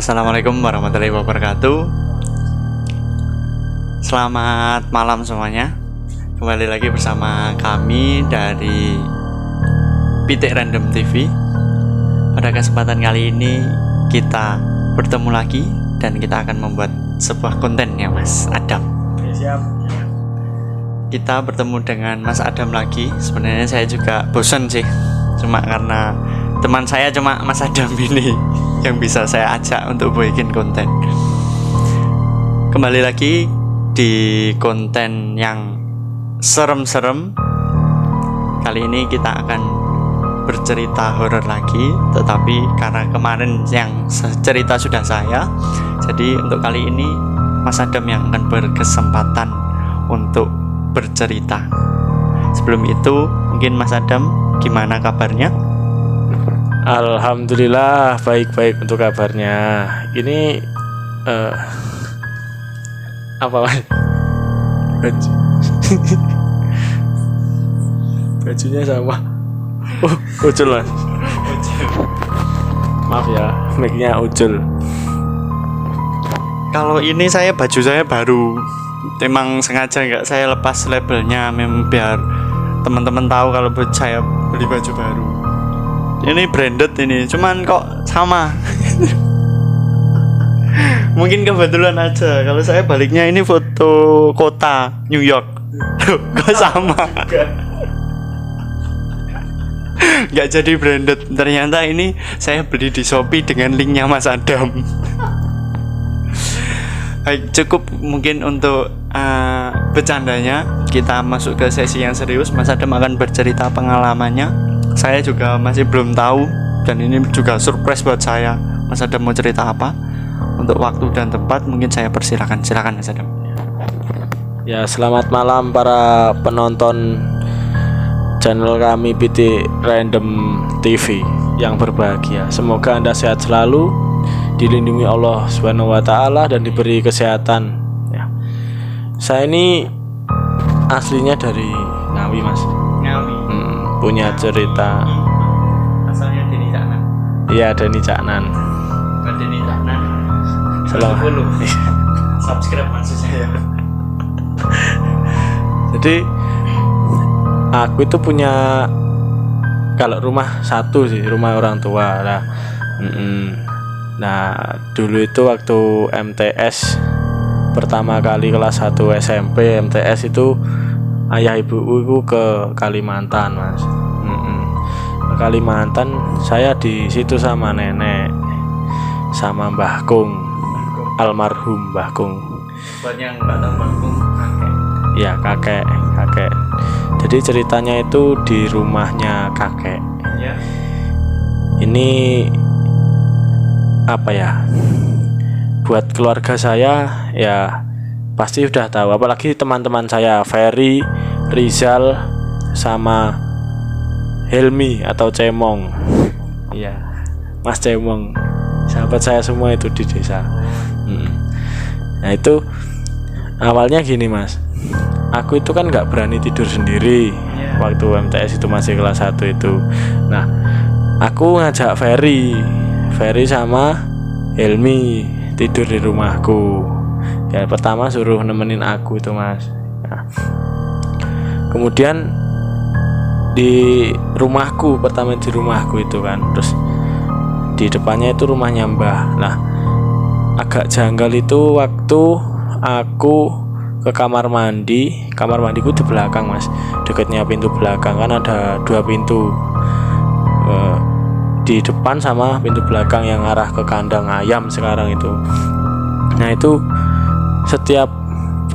Assalamualaikum warahmatullahi wabarakatuh. Selamat malam semuanya. Kembali lagi bersama kami dari Pitik Random TV. Pada kesempatan kali ini kita bertemu lagi dan kita akan membuat sebuah konten ya Mas Adam. Siap. Kita bertemu dengan Mas Adam lagi. Sebenarnya saya juga bosan sih, cuma karena teman saya cuma Mas Adam ini yang bisa saya ajak untuk bikin konten. Kembali lagi di konten yang serem-serem. Kali ini kita akan bercerita horor lagi, tetapi karena kemarin yang cerita sudah saya, jadi untuk kali ini Mas Adam yang akan berkesempatan untuk bercerita. Sebelum itu, mungkin Mas Adam gimana kabarnya? Alhamdulillah baik-baik untuk kabarnya. Ini apa Mas? Baju. Bajunya sama. Ucul Mas. Maaf ya, mic-nya ucul. Kalau ini baju saya baru. Memang sengaja nggak saya lepas labelnya, memang biar teman-teman tahu kalau saya beli baju baru. Ini branded ini, cuman kok sama. Mungkin kebetulan aja. Kalau saya baliknya ini foto kota New York. Kok sama? Nggak jadi branded. Ternyata ini saya beli di Shopee dengan linknya Mas Adam. Baik, cukup mungkin untuk bercandanya. Kita masuk ke sesi yang serius. Mas Adam akan bercerita pengalamannya. Saya juga masih belum tahu, dan ini juga surprise buat saya. Mas Adam mau cerita apa? Untuk waktu dan tempat mungkin saya persilakan. Silakan Mas Adam. Ya, selamat malam para penonton channel kami Pitik Random TV yang berbahagia. Semoga Anda sehat selalu, dilindungi Allah SWT dan diberi kesehatan ya. Saya ini aslinya dari Ngawi Mas. Ngawi. Punya cerita. Asalnya Deni Caknan. Iya, Deni Caknan. Deni Caknan. Selamat. Subscribe maksud saya. Jadi aku itu punya, kalau rumah satu sih, rumah orang tua lah. Nah dulu itu waktu MTS pertama kali kelas 1 SMP, MTS itu ayah ibuku ke Kalimantan Mas. Ke Kalimantan, saya di situ sama nenek, sama Mbah Kung, almarhum Mbah Kung. Buat yang nggak tahu Mbah Kung, kakek. Ya kakek. Jadi ceritanya itu di rumahnya kakek. Ya. Ini apa ya? Buat keluarga saya ya pasti udah tahu, apalagi teman-teman saya Ferry, Rizal, sama Helmi atau Cemong. Iya, Mas Cemong, sahabat saya semua itu di desa. Nah itu awalnya gini Mas, aku itu kan nggak berani tidur sendiri waktu MTS itu, masih kelas 1 itu. Nah aku ngajak Ferry sama Helmi tidur di rumahku. Ya pertama suruh nemenin aku itu Mas. Nah, kemudian di rumahku, pertama di rumahku itu kan, terus di depannya itu rumahnya Mbah. Nah agak janggal itu waktu aku ke kamar mandiku di belakang Mas, dekatnya pintu belakang, kan ada 2 pintu, di depan sama pintu belakang yang arah ke kandang ayam sekarang itu. Nah itu setiap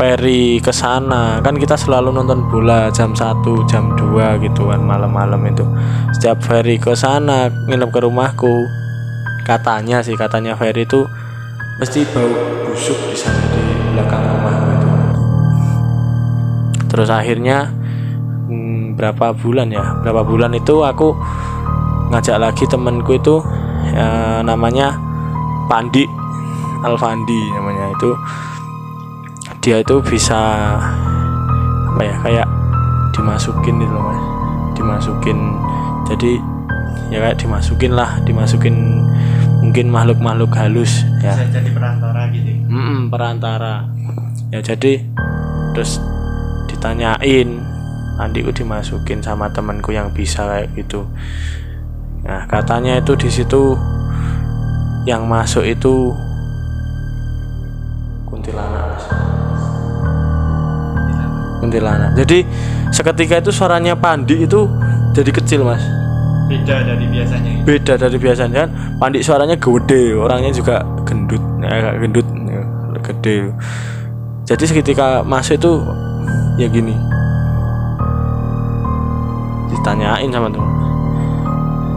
Ferry ke sana, kan kita selalu nonton bola jam 1, jam 2 gitu kan, malam-malam itu. Setiap Ferry ke sana nginep ke rumahku, katanya Ferry itu mesti bau busuk di sana di belakang rumahku itu. Terus akhirnya berapa bulan itu aku ngajak lagi temanku itu namanya Pandi, Alfandi namanya itu. Dia itu bisa apa ya, kayak dimasukin gitu Mas, jadi ya kayak dimasukin mungkin makhluk-makhluk halus ya. Bisa jadi perantara gitu. Perantara ya. Jadi terus ditanyain, nantiku dimasukin sama temanku yang bisa kayak gitu. Nah katanya itu di situ yang masuk itu kuntilanak. Jadi seketika itu suaranya Pandi itu jadi kecil mas. Beda dari biasanya. Beda dari biasanya kan. Pandi suaranya gede, orangnya juga gendut, agak gendut, gede. Jadi seketika masuk itu ya gini, ditanyain sama teman,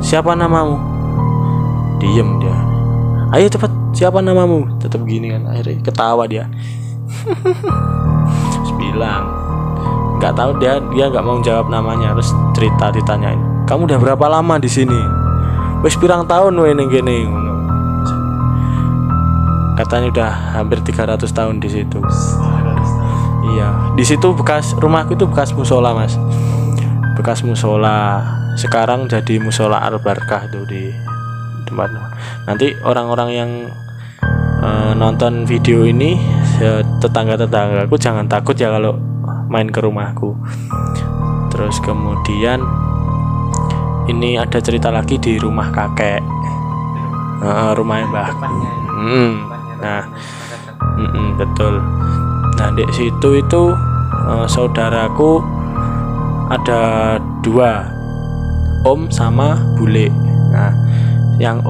siapa namamu? Diem dia. Ayo cepat, siapa namamu? Tetap gini kan. Akhirnya ketawa dia. Terus bilang, nggak tahu dia nggak mau jawab namanya. Terus cerita, ditanyain, kamu udah berapa lama di sini? Wes pirang tahun we ning kene. Katanya udah hampir 300 tahun di situ. Iya, di situ bekas rumahku itu bekas musola mas. Bekas musola. Sekarang jadi musola Al-Barkah tuh di tempat. Nanti orang-orang yang nonton video ini, tetangga-tetanggaku jangan takut ya kalau main ke rumahku. Terus kemudian ini ada cerita lagi di rumah kakek, rumahnya mbahku. Nah, betul. Nah di situ itu saudaraku ada 2, om sama bule. Nah yang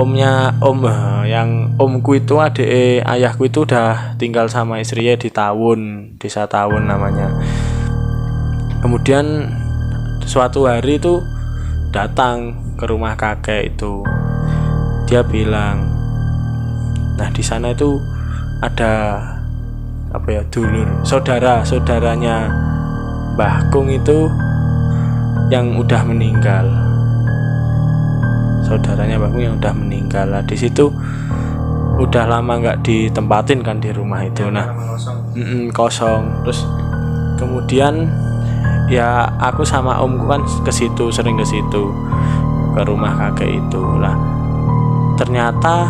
yang omku itu adik ayahku itu udah tinggal sama istrinya di Tawun, desa Tawun namanya. Kemudian suatu hari itu datang ke rumah kakek itu, dia bilang, nah di sana itu ada apa ya, dulur saudaranya Mbah Kung itu yang udah meninggal. Saudaranya Mbah Kung yang udah meninggal. Nah, di situ udah lama nggak ditempatin kan di rumah itu. Nah, kosong. Terus kemudian ya aku sama omku kan sering ke situ, ke rumah kakek itu. Lah ternyata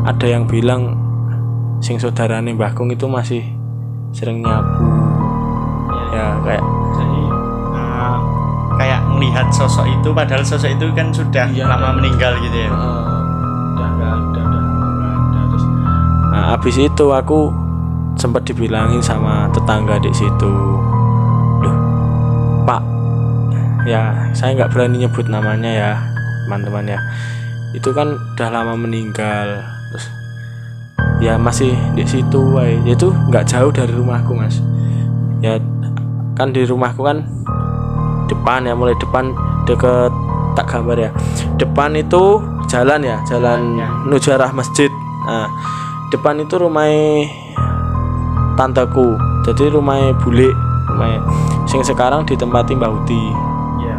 ada yang bilang sing saudarane Mbah Kung itu masih sering nyabu. Ya kayak kayak melihat sosok itu, padahal sosok itu kan sudah lama meninggal gitu ya. Udah nggak ada. Terus abis itu aku sempat dibilangin sama tetangga di situ, loh Pak, ya saya nggak berani nyebut namanya ya teman-teman ya, itu kan udah lama meninggal. Terus ya masih di situ, itu nggak jauh dari rumahku mas. Ya kan di rumahku kan depan ya, mulai depan deket, tak gambar ya, depan itu jalan menuju arah masjid. Nah depan itu rumah tanteku, jadi rumah bule, rumah sing sekarang ditempati Mbak Uti.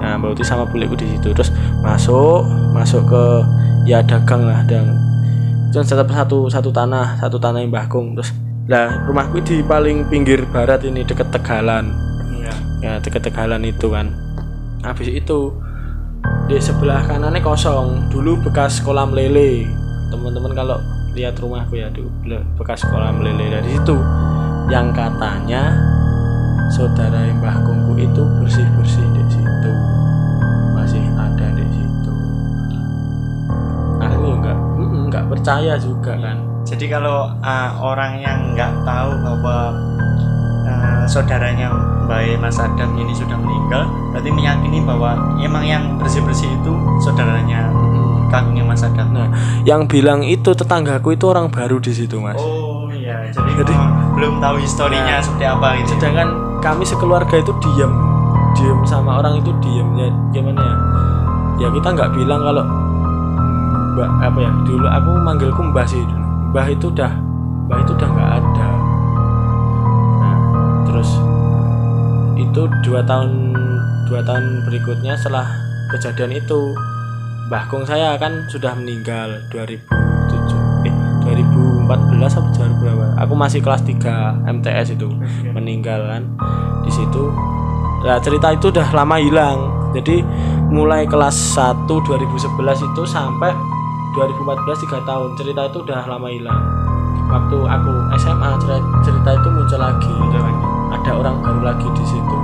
Nah Mbak Uti sama buleku di situ. Terus masuk ke ya dagang lah, dan satu tanah Mbah Kung. Terus lah rumahku di paling pinggir barat ini, deket Tegalan. Ya deket Tegalan itu kan. Habis itu di sebelah kanannya kosong, dulu bekas kolam lele. Teman-teman kalau lihat rumahku ya, dulu bekas kolam lele. Dari situ yang katanya saudara Mbah Kungku itu bersih-bersih di situ, masih ada di situ. Aku nggak percaya juga kan. Jadi kalau orang yang nggak tahu bahwa saudaranya Mbak Mas Adam ini sudah meninggal, berarti meyakini bahwa emang yang bersih-bersih itu saudaranya kakungnya Mas Adam. Nah, yang bilang itu tetanggaku itu orang baru di situ, Mas. Oh iya, jadi belum tahu historinya seperti apa gitu. Sedangkan kami sekeluarga itu diam sama orang itu diamnya gimana ya? Ya kita nggak bilang kalau Mbak apa ya, dulu aku manggilku Mbah sih. Mbah itu udah nggak ada. Nah, terus itu 2 tahun berikutnya setelah kejadian itu, Mbah Kung saya kan sudah meninggal 2014 atau 2000 berapa? Aku masih kelas 3 MTS itu meninggal kan di situ. Nah, cerita itu udah lama hilang. Jadi mulai kelas 1 2011 itu sampai 2014 3 tahun. Cerita itu udah lama hilang. Waktu aku SMA cerita itu muncul lagi. Ada orang baru lagi di situ.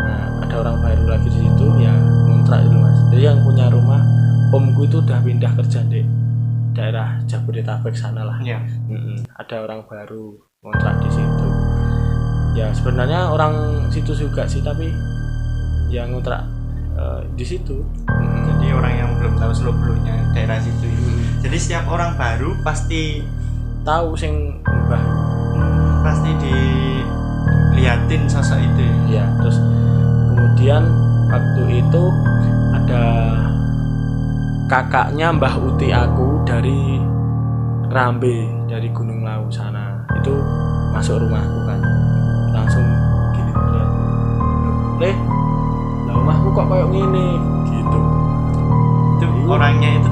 Nah, ada orang baru lagi di situ ya ngontrak itu Mas. Jadi yang punya rumah omku itu udah pindah kerja di daerah Jabodetabek sana lah. Ya. Ada orang baru ngontrak di situ. Ya sebenarnya orang situ juga sih, tapi yang ngontrak di situ. Jadi orang yang belum tahu seluk-beluknya daerah situ. Jadi setiap orang baru pasti Tahu sing mbah. pasti diliatin sosok itu. Ya, terus kemudian waktu itu ada kakaknya Mbah Uti aku dari Rambe, dari Gunung Lawu sana. Itu masuk rumahku kan. Langsung gini lihat. Leh, lah rumahku kok kayak gini gitu. Itu orangnya itu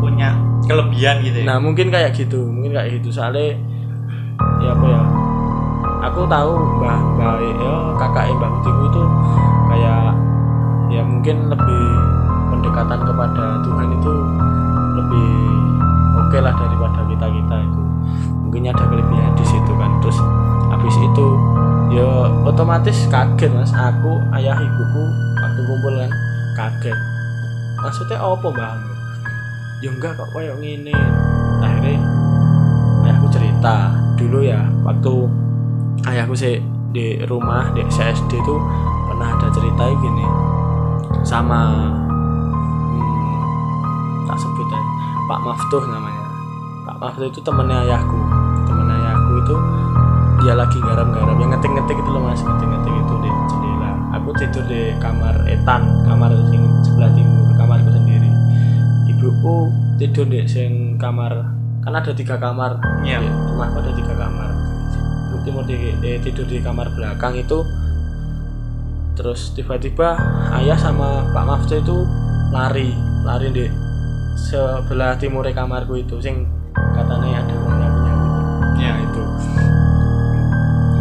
punya kelebihan gitu ya. Nah, mungkin kayak gitu. Soalnya ya apa ya? Aku tahu Mbah ya kakak Mbah Utiku itu kayak ya mungkin lebih pendekatan kepada Tuhan itu lebih oke lah daripada kita itu. Mungkin ada kelebihan di situ kan. Terus habis itu ya otomatis kaget Mas. Aku, ayah ibuku waktu kumpul kan kaget. Maksudnya apa Mbah? Ya enggak kok kayak gini. Akhirnya ayahku cerita dulu ya waktu ayahku sih di rumah di CSD itu pernah ada cerita gini sama tak sebut ya, Pak Maftuh namanya. Pak Maftuh itu temennya ayahku itu dia lagi garap-garap yang ngetik-ngetik itu loh Mas, ngetik-ngetik itu di jendela. Aku tidur di kamar etan, kamar sing sebelah timur, kamarku sendiri. Ibuku tidur di sing kamar, kan ada 3 kamar. Iya. Di rumahku ada 3 kamar. Ibu timur tidur di kamar belakang itu. Terus tiba-tiba ayah sama Pak Maftuh itu lari di sebelah timur kamarku itu, sing katanya ada orang yang punya gitu. Ya Itu.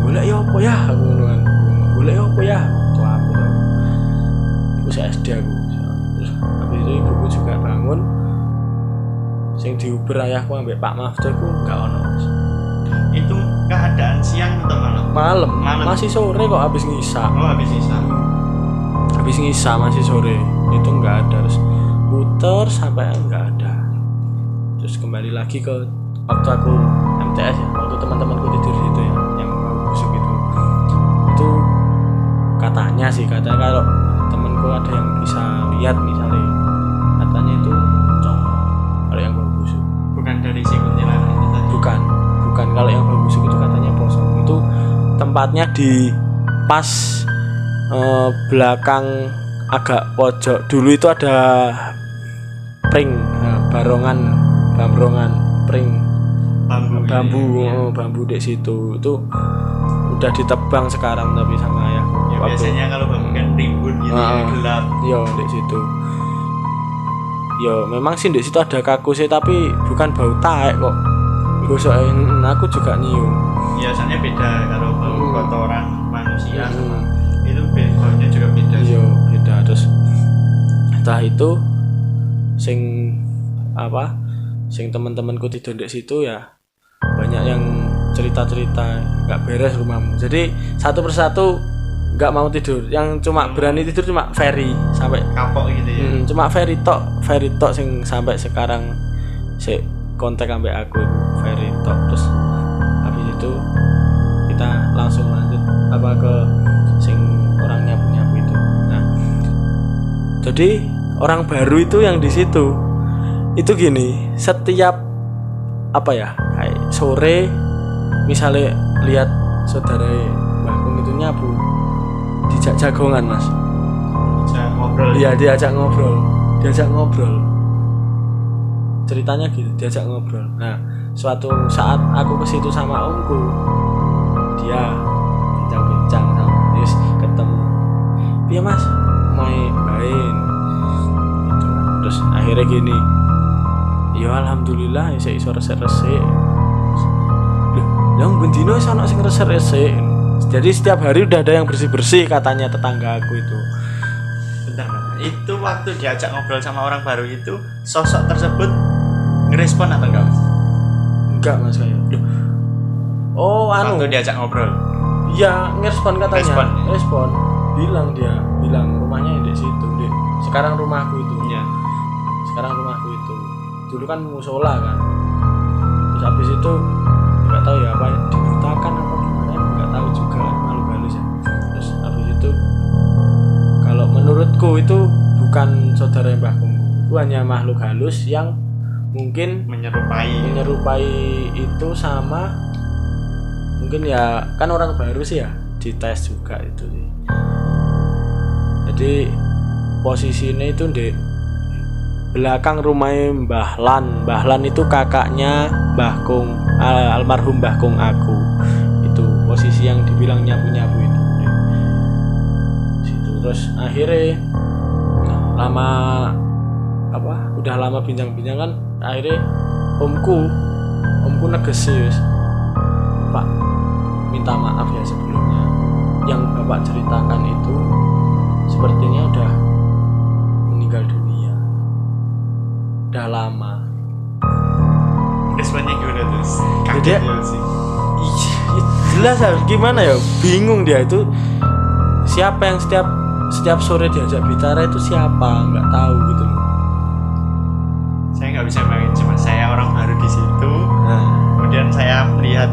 Boleh ya apa ya? Aku ngomong. Boleh ya apa ya? Tuh aku tahu. Iku SD aku. Terus habis itu ibuku juga bangun. Sing diuber ayahku ambek Pak Maftuh iku enggak ono. itu keadaan siang atau malam? Malam. Masih sore kok habis ngisa. Oh, habis isa. Habis ngisa masih sore. Itu enggak ada. Terus puter sampai enggak ada. Terus kembali lagi ke waktu aku MTS ya, waktu teman-temanku tidur di situ ya, yang mau busuk itu katanya kalau temanku ada yang bisa lihat misalnya, katanya itu cowok kalau yang bau busuk. Bukan dari si kuntilanak itu tadi. Bukan kalau yang bau busuk itu katanya posong. Itu tempatnya di pas belakang agak pojok. Dulu itu ada pring, bambrongan pring bambu di situ. Itu udah ditebang sekarang tapi sama ayahku. Ya biasanya kalau bambu kan rimbun gitu ya, gelap. Yo di situ. Yo memang sih di situ ada kakusnya tapi bukan bau taek kok. Bosokin aku juga nyium. Biasanya beda kalau bau kotoran manusia sama itu baunya juga beda. Yo beda. Terus setelah itu sing teman-temanku tidur di situ ya banyak yang cerita-cerita nggak beres rumahmu. Jadi satu persatu nggak mau tidur. Yang cuma berani tidur cuma Ferry sampai kapok gitu ya. Cuma Ferry tok sing sampai sekarang si kontak sampai aku Ferry tok. Terus habis itu kita langsung lanjut ke sing orang nyapu itu. Nah, jadi orang baru itu yang di situ itu gini, setiap kayak sore misalnya lihat saudara Mbahku itu nyapu dijak jagongan Mas. Diajak ngobrol. Iya, diajak ngobrol. Ceritanya gitu, diajak ngobrol. Nah, suatu saat aku ke situ sama omku, dia bincang-bincang sama terus ketemu. Iya Mas, main. Gitu. Terus akhirnya gini. Ya alhamdulillah iso resik-resik. Yang bendino iso ana sing resik-resik. Jadi setiap hari udah ada yang bersih-bersih katanya tetangga aku itu. Bentar. Itu waktu diajak ngobrol sama orang baru itu, sosok tersebut ngerespon atau enggak, Mas? Enggak Mas kayak. Loh. Oh, Waktu diajak ngobrol. Iya, ngerespon katanya. Respon. Bilang rumahnya di situ, Dek. Sekarang rumahku itu. Iya. Sekarang rumahku itu. Dulu kan musola kan. Terus habis itu enggak tahu ya apa dibutakan apa gimana, enggak tahu juga, malu halus ya. Terus habis itu kalau menurutku itu bukan saudara mbahku. Itu hanya makhluk halus yang mungkin menyerupai itu sama mungkin ya kan orang baru sih ya, dites juga itu sih. Jadi posisinya itu di belakang rumah Mbah Lan itu kakaknya Mbah Kung, almarhum Mbah Kung aku. Itu posisi yang dibilang nyapu itu di situ. Terus akhirnya udah lama bincang-bincang kan, akhirnya omku negesi wis, Pak minta maaf ya sebelumnya, yang bapak ceritakan itu sepertinya udah meninggal dunia, udah lama. Responnya gimana terus? Jadi sih. Jelas harus gimana ya, bingung dia itu siapa yang setiap sore diajak bicara itu siapa, nggak tahu gitu. Saya nggak bisa bayangin, cuma saya orang baru di situ. Kemudian saya melihat,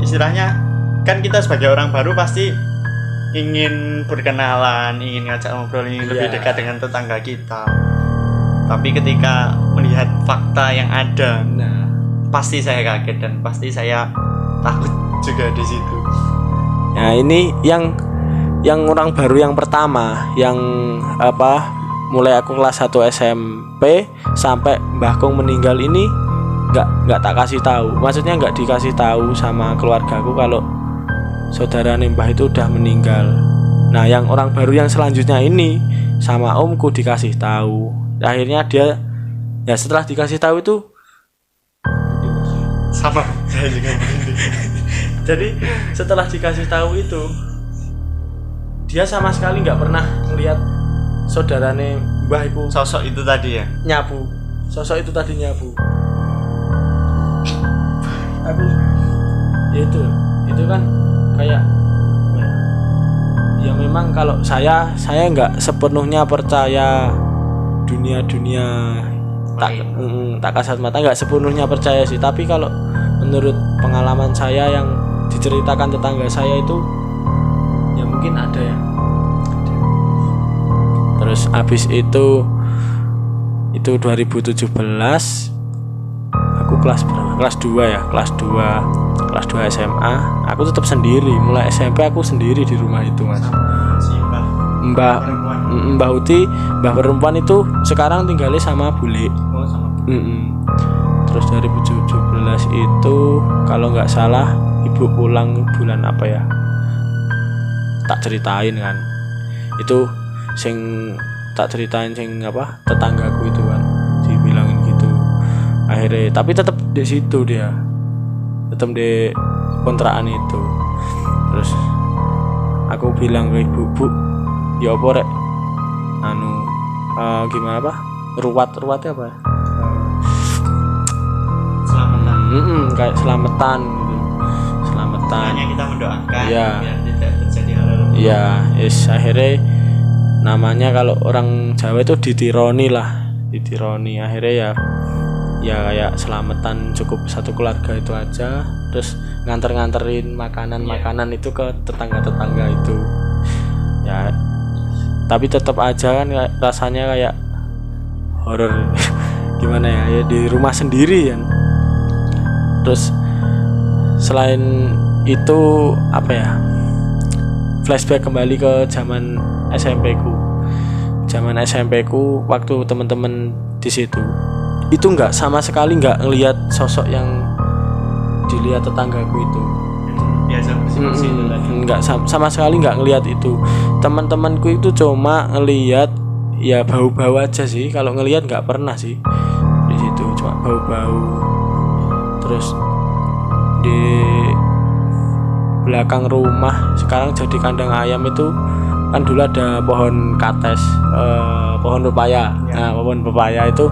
istilahnya kan kita sebagai orang baru pasti ingin berkenalan, ingin ngajak ngobrol, ingin lebih dekat dengan tetangga kita. Tapi ketika melihat fakta yang ada, pasti saya kaget dan pasti saya takut juga di situ. Nah ini yang orang baru yang pertama, yang mulai aku kelas 1 SMP sampai Mbah Kung meninggal ini nggak tak kasih tahu. Maksudnya nggak dikasih tahu sama keluargaku kalau saudara Mbah itu udah meninggal. Nah yang orang baru yang selanjutnya ini sama omku dikasih tahu. Akhirnya dia ya setelah dikasih tahu itu sama saya juga. Jadi setelah dikasih tahu itu dia sama sekali nggak pernah melihat saudarane Mbah itu, sosok itu tadi ya nyapu. Sosok itu tadi nyapu. Tapi ya itu kan kayak ya memang kalau saya nggak sepenuhnya percaya dunia tak kasat mata, nggak sepenuhnya percaya sih. Tapi kalau menurut pengalaman saya yang diceritakan tetangga saya itu ya mungkin ada ya. Terus habis itu 2017 aku kelas berapa? Kelas 2 ya, kelas 2 SMA. Aku tetap sendiri, mulai SMP aku sendiri di rumah itu, Mas. Mbah Uti, Mbah perempuan itu sekarang tinggalnya sama bule. Oh, sama. Terus 2017 itu kalau nggak salah ibu pulang bulan apa ya? Tak ceritain kan. Itu sing tak ceritain sing tetanggaku itu kan dibilangin gitu. Akhirnya tapi tetap di situ dia. Tetap di kontrakan itu. Terus aku bilang ke ibu, "Bu, ya apa rek? Gimana ruwatnya apa? Selamatan. Kayak selamatan gitu. Selamatan. Hanya kita mendoakan biar tidak terjadi hal-hal. Iya, akhirnya namanya kalau orang Jawa itu ditironi. Akhirnya ya kayak selamatan, cukup satu keluarga itu aja. Terus nganterin makanan itu ke tetangga itu. Ya, tapi tetap aja kan rasanya kayak horor. Gimana ya di rumah sendiri kan. Terus selain itu flashback kembali ke zaman SMP ku waktu teman-teman di situ itu sama sekali nggak ngelihat sosok yang dilihat tetanggaku itu. Biasa bersih itu tadi. Nggak sama sekali nggak ngelihat itu. Teman-temanku itu cuma ngelihat ya bau-bau aja sih. Kalau ngelihat nggak pernah sih di situ, cuma bau-bau. Terus di belakang rumah sekarang jadi kandang ayam itu kan dulu ada pohon kates, pohon pepaya. Nah, pohon pepaya itu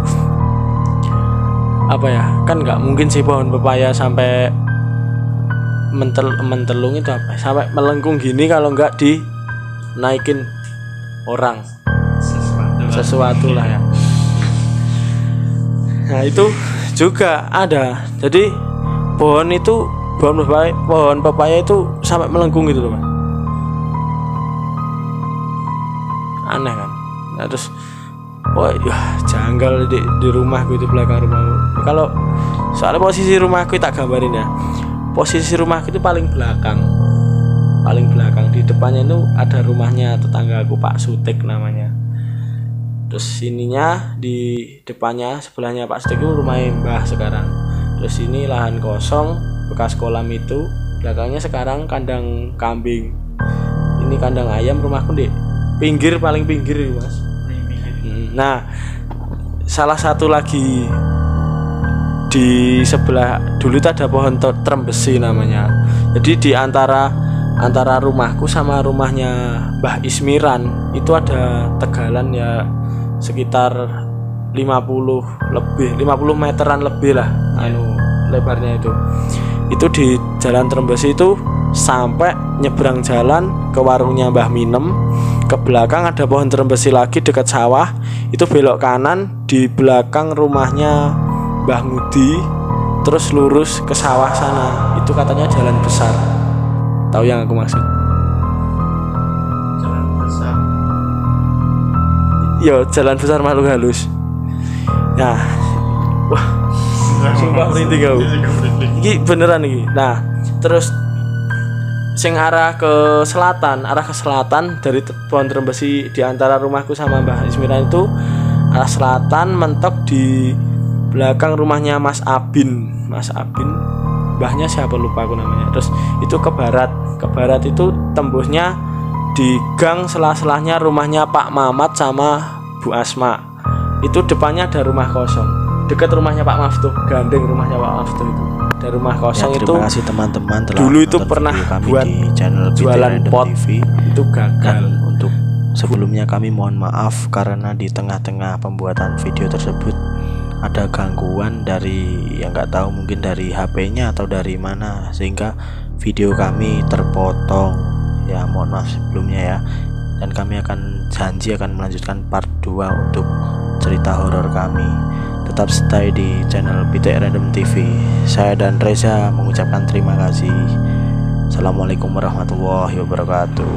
apa ya, kan nggak mungkin sih pohon pepaya sampai mentelung itu apa, sampai melengkung gini kalau nggak dinaikin orang, sesuatu lah ya. Nah itu juga ada, jadi pohon pepaya itu sampai melengkung gitu loh Mas. Aneh kan. Nah terus janggal di rumahku itu, belakang rumahku. Kalau soalnya posisi rumahku tak gambarin ya. Posisi rumahku itu paling belakang. Di depannya itu ada rumahnya tetanggaku Pak Sutik namanya. Terus sininya di depannya sebelahnya Pak Sutik itu rumahnya Mbah sekarang. Terus ini lahan kosong bekas kolam itu, belakangnya sekarang kandang kambing. Ini kandang ayam, rumahku di paling pinggir Mas. Nah, salah satu lagi di sebelah dulu itu ada pohon trembesi namanya. Jadi di antara rumahku sama rumahnya Mbah Ismiran itu ada tegalan ya sekitar 50 meteran lebih lah lebarnya itu. Itu di jalan trembesi itu sampai nyebrang jalan ke warungnya Mbah Minem. Ke belakang ada pohon trembesi lagi dekat sawah. Itu belok kanan di belakang rumahnya Mbah Ngudi, terus lurus ke sawah sana. Itu katanya jalan besar. Tahu yang aku maksud? Jalan besar. Yo, jalan besar makhluk halus. Nah, wah, sumpah merinding kau. Ini beneran nih. Nah, terus sing arah ke selatan dari pohon trembesi di antara rumahku sama Mbah Ismiran itu arah selatan mentok di belakang rumahnya Mas Abin, mbahnya siapa lupa aku namanya. Terus itu ke barat itu tembusnya di gang selah-selahnya rumahnya Pak Mamat sama Bu Asma. Itu depannya ada rumah kosong dekat rumahnya Pak Maftuh, gandeng rumahnya Pak Maftuh itu. Ada rumah kosong ya, terima kasih teman-teman telah dulu itu pernah buat di channel jualan pot TV. Itu gagal. Dan untuk sebelumnya kami mohon maaf karena di tengah-tengah pembuatan video tersebut ada gangguan dari yang nggak tahu, mungkin dari HP-nya atau dari mana, sehingga video kami terpotong. Ya mohon maaf sebelumnya ya. Dan kami akan janji akan melanjutkan part 2 untuk cerita horor kami. Tetap stay di channel BTR Random TV. Saya dan Reza mengucapkan terima kasih. Assalamualaikum warahmatullahi wabarakatuh.